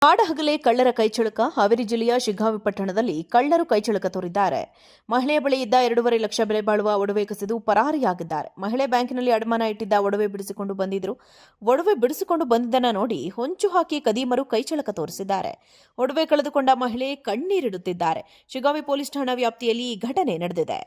ಕಾಡಹಗಲೇ ಕಳ್ಳರ ಕೈಚಳಕ. ಹಾವೇರಿ ಜಿಲ್ಲೆಯ ಶಿಗ್ಗಾಂವಿ ಪಟ್ಟಣದಲ್ಲಿ ಕಳ್ಳರು ಕೈಚಳಕ ತೋರಿದ್ದಾರೆ. ಮಹಿಳೆಯ ಬಳಿ ಇದ್ದ 2.5 ಲಕ್ಷ ಬೆಲೆ ಬಾಳುವ ಒಡವೆ ಕಸಿದು ಪರಾರಿಯಾಗಿದ್ದಾರೆ. ಮಹಿಳೆ ಬ್ಯಾಂಕಿನಲ್ಲಿ ಅಡಮಾನ ಇಟ್ಟಿದ್ದ ಒಡವೆ ಬಿಡಿಸಿಕೊಂಡು ಬಂದಿದ್ರು. ಒಡವೆ ಬಿಡಿಸಿಕೊಂಡು ಬಂದಿದ್ದನ್ನ ನೋಡಿ ಹೊಂಚು ಹಾಕಿ ಕದೀಮರು ಕೈಚಳಕ ತೋರಿಸಿದ್ದಾರೆ. ಒಡವೆ ಕಳೆದುಕೊಂಡ ಮಹಿಳೆ ಕಣ್ಣೀರಿಡುತ್ತಿದ್ದಾರೆ. ಶಿಗ್ಗಾಂವಿ ಪೊಲೀಸ್ ಠಾಣಾ ವ್ಯಾಪ್ತಿಯಲ್ಲಿ ಈ ಘಟನೆ ನಡೆದಿದೆ.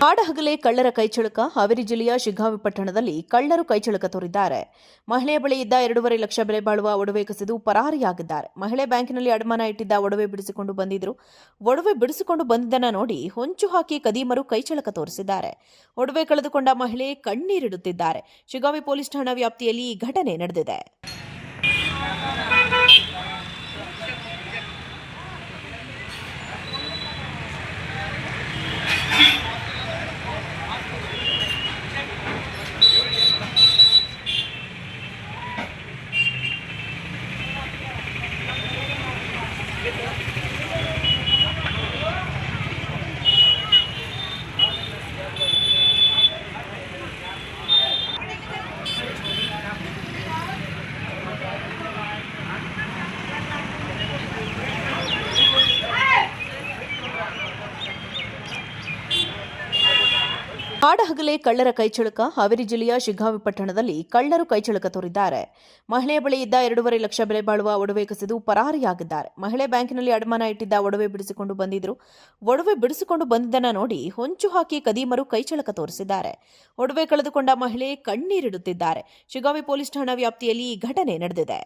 ಕಾಡಹಗಲೇ ಕಳ್ಳರ ಕೈಚಳಕ. ಹಾವೇರಿ ಜಿಲ್ಲೆಯ ಶಿಗ್ಗಾಂವಿ ಪಟ್ಟಣದಲ್ಲಿ ಕಳ್ಳರು ಕೈಚಳಕ ತೋರಿದ್ದಾರೆ. ಮಹಿಳೆಯ ಬಳಿ ಇದ್ದ 2.5 ಲಕ್ಷ ಬೆಲೆ ಬಾಳುವ ಒಡವೆ ಕಸಿದು ಪರಾರಿಯಾಗಿದ್ದಾರೆ. ಮಹಿಳೆ ಬ್ಯಾಂಕಿನಲ್ಲಿ ಅಡಮಾನ ಇಟ್ಟಿದ್ದ ಒಡವೆ ಬಿಡಿಸಿಕೊಂಡು ಬಂದಿದ್ರು. ಒಡವೆ ಬಿಡಿಸಿಕೊಂಡು ಬಂದಿದ್ದನ್ನ ನೋಡಿ ಹೊಂಚು ಹಾಕಿ ಕದೀಮರು ಕೈಚಳಕ ತೋರಿಸಿದ್ದಾರೆ. ಒಡವೆ ಕಳೆದುಕೊಂಡ ಮಹಿಳೆ ಕಣ್ಣೀರಿಡುತ್ತಿದ್ದಾರೆ. ಶಿಗ್ಗಾಂವಿ ಪೊಲೀಸ್ ಠಾಣಾ ವ್ಯಾಪ್ತಿಯಲ್ಲಿ ಈ ಘಟನೆ ನಡೆದಿದೆ. ಕಾಡಹಗಲೇ ಕಳ್ಳರ ಕೈಚಳಕ. ಹಾವೇರಿ ಜಿಲ್ಲೆಯ ಶಿಗ್ಗಾಂವಿ ಪಟ್ಟಣದಲ್ಲಿ ಕಳ್ಳರು ಕೈಚಳಕ ತೋರಿದ್ದಾರೆ. ಮಹಿಳೆಯ ಬಳಿ ಇದ್ದ 2.5 ಲಕ್ಷ ಬೆಲೆ ಬಾಳುವ ಒಡವೆ ಕಸಿದು ಪರಾರಿಯಾಗಿದ್ದಾರೆ. ಮಹಿಳೆ ಬ್ಯಾಂಕಿನಲ್ಲಿ ಅಡಮಾನ ಇಟ್ಟಿದ್ದ ಒಡವೆ ಬಿಡಿಸಿಕೊಂಡು ಬಂದಿದ್ರು. ಒಡವೆ ಬಿಡಿಸಿಕೊಂಡು ಬಂದಿದ್ದನ್ನ ನೋಡಿ ಹೊಂಚು ಹಾಕಿ ಕದೀಮರು ಕೈಚಳಕ ತೋರಿಸಿದ್ದಾರೆ. ಒಡವೆ ಕಳೆದುಕೊಂಡ ಮಹಿಳೆ ಕಣ್ಣೀರಿಡುತ್ತಿದ್ದಾರೆ. ಶಿಗ್ಗಾಂವಿ ಪೊಲೀಸ್ ಠಾಣಾ ವ್ಯಾಪ್ತಿಯಲ್ಲಿ ಈ ಘಟನೆ ನಡೆದಿದೆ.